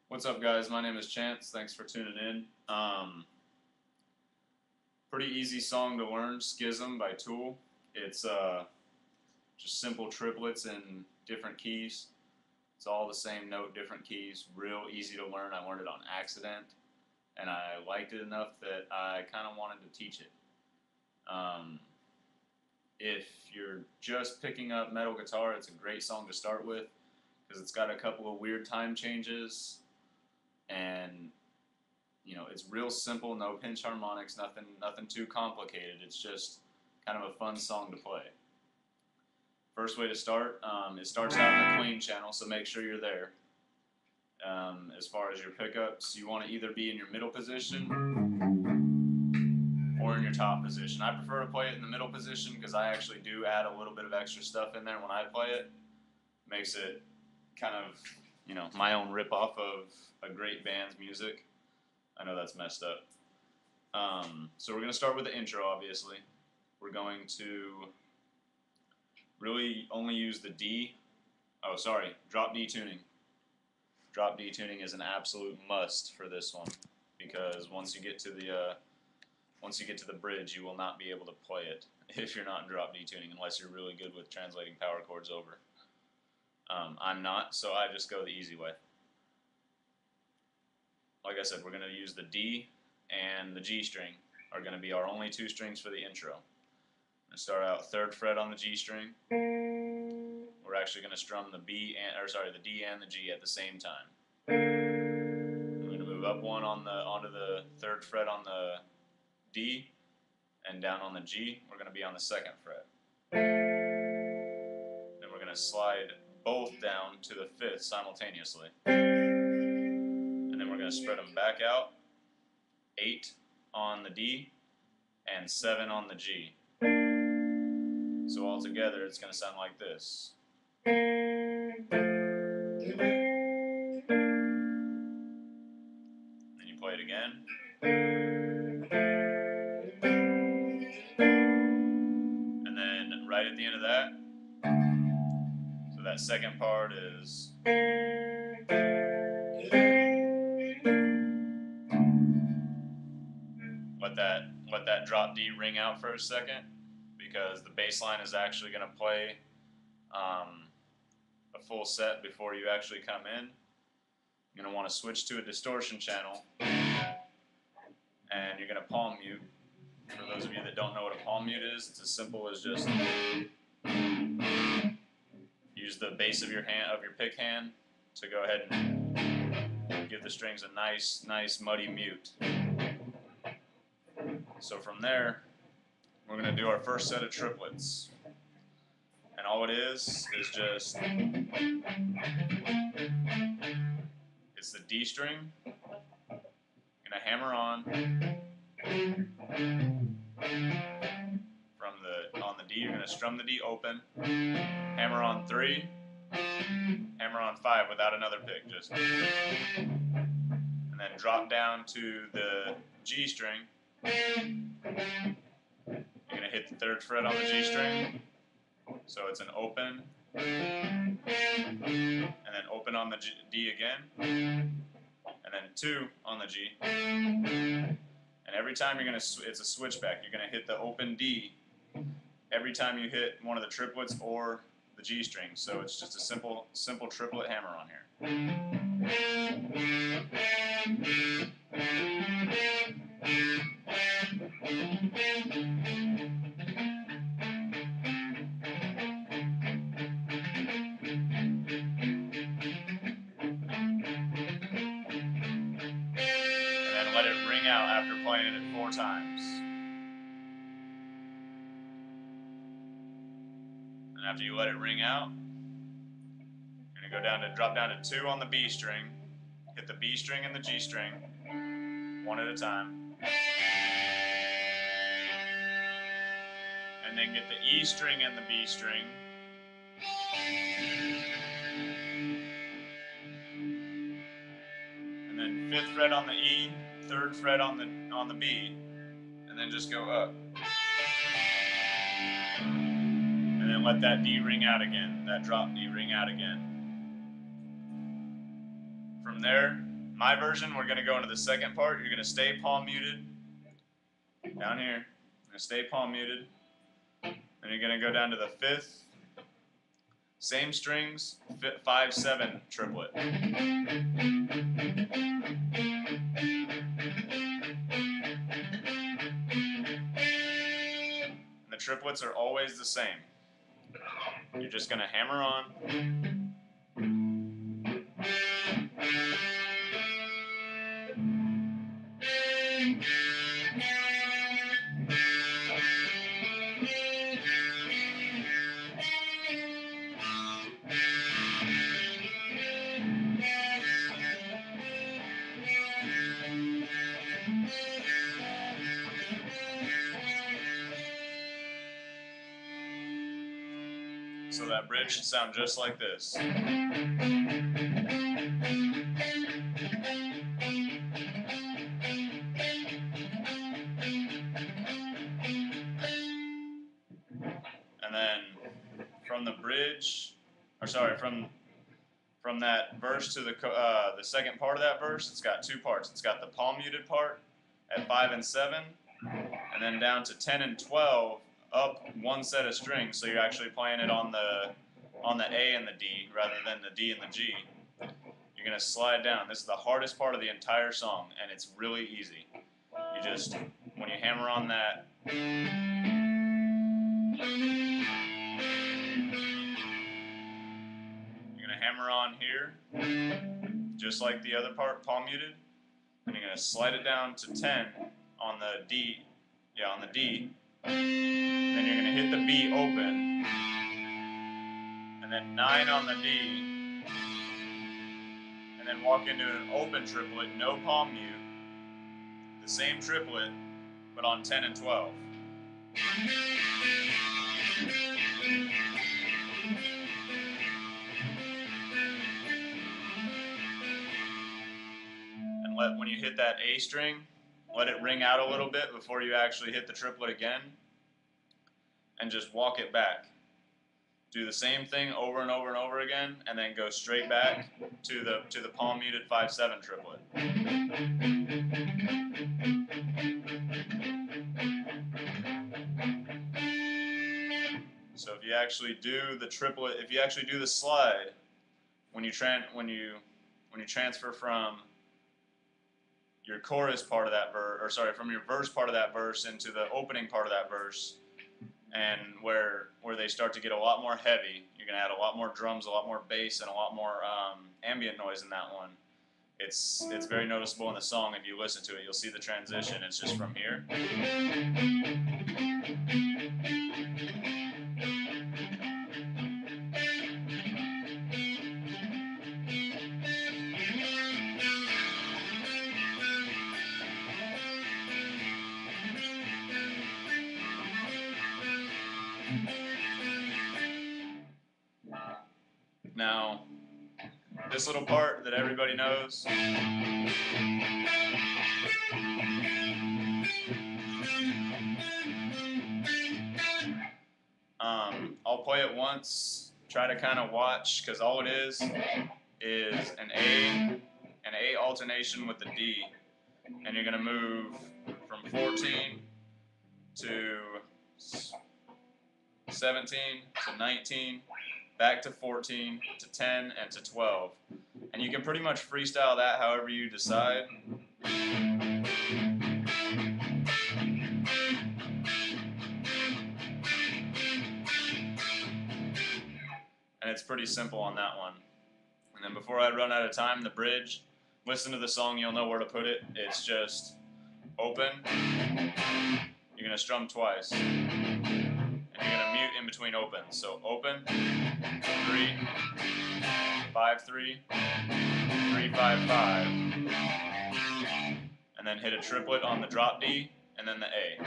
What's up, guys? My name is Chance. Thanks for tuning in. Pretty easy song to learn, Schism by Tool. It's just simple triplets in different keys. It's all the same note, different keys. Real easy to learn. I learned it on accident, and I liked it enough that I kind of wanted to teach it. If you're just picking up metal guitar, it's a great song to start with because it's got a couple of weird time changes, and it's real simple, no pinch harmonics, nothing too complicated. It's just kind of a fun song to play. First way to start, it starts out in the clean channel, so make sure you're there. As far as your pickups, you want to either be in your middle position or in your top position. I prefer to play it in the middle position because I actually do add a little bit of extra stuff in there when I play it. Makes it kind of, my own rip-off of a great band's music. I know that's messed up. So we're going to start with the intro, obviously. We're going to really only use the D. Oh, sorry, drop D tuning. Drop D tuning is an absolute must for this one because once you get to the bridge, you will not be able to play it if you're not in drop D tuning unless you're really good with translating power chords over. I'm not, so I just go the easy way. Like I said, we're going to use the D and the G string are going to be our only two strings for the intro. I'm going to start out 3rd fret on the G string. We're actually going to strum the D and the G at the same time. We're going to move up one onto the 3rd fret on the D, and down on the G, we're going to be on the 2nd fret. Then we're going to slide both down to the 5th simultaneously. And then we're going to spread them back out, 8 on the D and 7 on the G. So all together, it's going to sound like this. Then you play it again. And then right at the end of that, so that second part is let that drop D ring out for a second, because the bass line is actually going to play a full set before you actually come in. You're going to want to switch to a distortion channel, and you're going to palm mute. For those of you that don't know what a palm mute is, it's as simple as just use the base of your pick hand to go ahead and give the strings a nice muddy mute. So from there, we're going to do our first set of triplets. And all it is just, it's the D string. You're going to hammer on. On the D, you're going to strum the D open, hammer on 3, hammer on 5 without another pick, just, and then drop down to the G string. You're going to hit the 3rd fret on the G string, so it's an open, and then open on the D again, and then 2 on the G. And every time it's a switchback. You're going to hit the open D every time you hit one of the triplets or the G string. So it's just a simple triplet hammer on here. And then let it ring out after playing it 4 times. And after you let it ring out, you're going to drop down to 2 on the B string, hit the B string and the G string, one at a time, and then get the E string and the B string, and then 5th fret on the E, 3rd fret on the B, and then just go up. then let that D ring out again, that drop D ring out again. From there, my version, we're going to go into the second part. You're going to stay palm muted down here. You're going to stay palm muted. Then you're going to go down to the fifth. Same strings, 5-7 triplet. The triplets are always the same. You're just going to hammer on. So that bridge should sound just like this. And then from the bridge, or sorry, from that verse to the second part of that verse, it's got two parts. It's got the palm muted part at 5 and 7, and then down to 10 and 12. Up one set of strings, so you're actually playing it on the A and the D rather than the D and the G. You're going to slide down. This is the hardest part of the entire song, and it's really easy. You just, when you hammer on that, you're going to hammer on here, just like the other part, palm muted, and you're going to slide it down to 10 on the D, on the D. Then you're going to hit the B open, and then 9 on the D, and then walk into an open triplet, no palm mute, the same triplet, but on 10 and 12. And when you hit that A string, let it ring out a little bit before you actually hit the triplet again, and just walk it back. Do the same thing over and over and over again, and then go straight back to the palm muted 5-7 triplet. So if you actually do the triplet, if you actually do the slide, when you transfer from your chorus part of that verse, or sorry, from your verse part of that verse into the opening part of that verse, and where they start to get a lot more heavy, you're going to add a lot more drums, a lot more bass, and a lot more ambient noise in that one. It's very noticeable in the song. If you listen to it, you'll see the transition. It's just from here. Now, this little part that everybody knows, I'll play it once, try to kind of watch, because all it is an A alternation with the D, and you're going to move from 14 to 17 to 19, back to 14 to 10 and to 12. And you can pretty much freestyle that however you decide. And it's pretty simple on that one. And then before I run out of time, the bridge, listen to the song, you'll know where to put it. It's just open. You're going to strum twice. And you're going to mute in between opens. So open, 3, 5, 3, 3, 5, 5. And then hit a triplet on the drop D, and then the A.